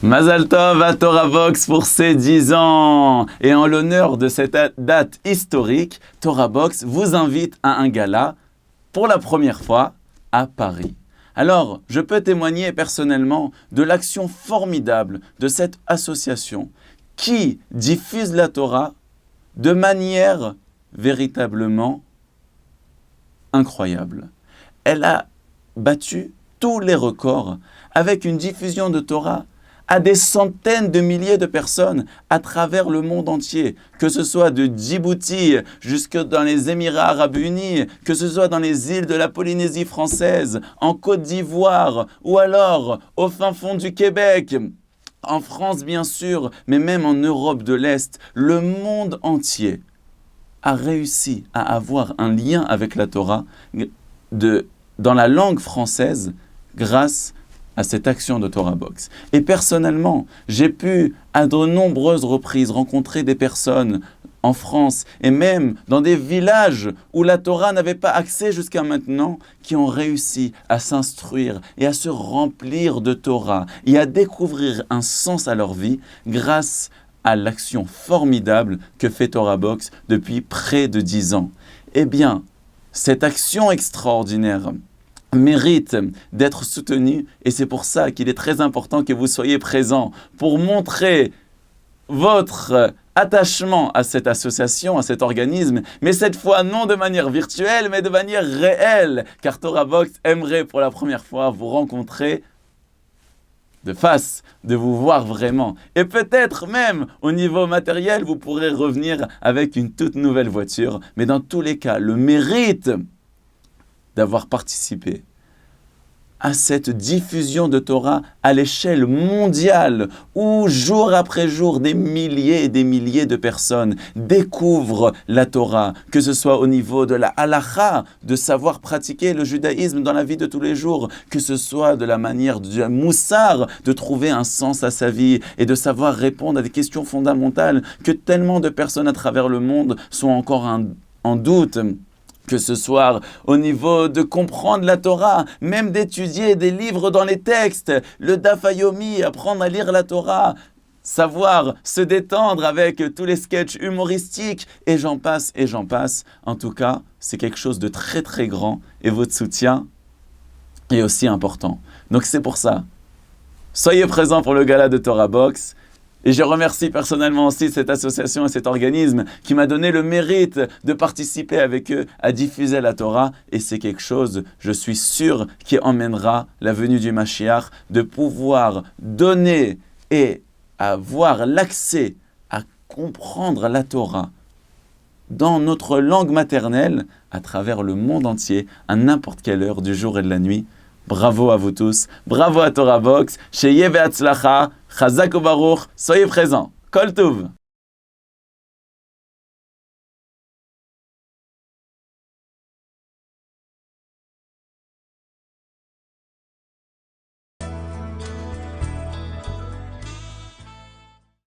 Mazal Tov à Torah Box pour ses 10 ans. Et en l'honneur de cette date historique, Torah Box vous invite à un gala pour la première fois à Paris. Alors, je peux témoigner personnellement de l'action formidable de cette association qui diffuse la Torah de manière véritablement incroyable. Elle a battu tous les records avec une diffusion de Torah à des centaines de milliers de personnes à travers le monde entier, que ce soit de Djibouti jusque dans les Émirats Arabes Unis, que ce soit dans les îles de la Polynésie française, en Côte d'Ivoire ou alors au fin fond du Québec. En France bien sûr, mais même en Europe de l'Est, le monde entier a réussi à avoir un lien avec la Torah dans la langue française grâce à cette action de Torah Box. Et personnellement, j'ai pu à de nombreuses reprises rencontrer des personnes en France et même dans des villages où la Torah n'avait pas accès jusqu'à maintenant, qui ont réussi à s'instruire et à se remplir de Torah et à découvrir un sens à leur vie grâce à l'action formidable que fait Torah Box depuis près de 10 ans. Eh bien, cette action extraordinaire mérite d'être soutenu et c'est pour ça qu'il est très important que vous soyez présents pour montrer votre attachement à cette association, à cet organisme, mais cette fois non de manière virtuelle, mais de manière réelle, car Torah Box aimerait pour la première fois vous rencontrer de face, de vous voir vraiment. Et peut-être même au niveau matériel, vous pourrez revenir avec une toute nouvelle voiture, mais dans tous les cas, le mérite d'avoir participé à cette diffusion de Torah à l'échelle mondiale où jour après jour des milliers et des milliers de personnes découvrent la Torah, que ce soit au niveau de la halakha, de savoir pratiquer le judaïsme dans la vie de tous les jours, que ce soit de la manière du moussar, de trouver un sens à sa vie et de savoir répondre à des questions fondamentales que tellement de personnes à travers le monde sont encore en doute. Que ce soit au niveau de comprendre la Torah, même d'étudier des livres dans les textes, le Daf Yomi, apprendre à lire la Torah, savoir se détendre avec tous les sketchs humoristiques, et j'en passe, et j'en passe. En tout cas, c'est quelque chose de très très grand, et votre soutien est aussi important. Donc c'est pour ça, soyez présents pour le gala de Torah Box. Et je remercie personnellement aussi cette association et cet organisme qui m'a donné le mérite de participer avec eux à diffuser la Torah. Et c'est quelque chose, je suis sûr, qui emmènera la venue du Mashiach, de pouvoir donner et avoir l'accès à comprendre la Torah dans notre langue maternelle à travers le monde entier, à n'importe quelle heure du jour et de la nuit. Bravo à vous tous, bravo à Torah Box, Sheyeh ve'atzlacha, Chazak u'Baruch, soyez présents, Kol Tov.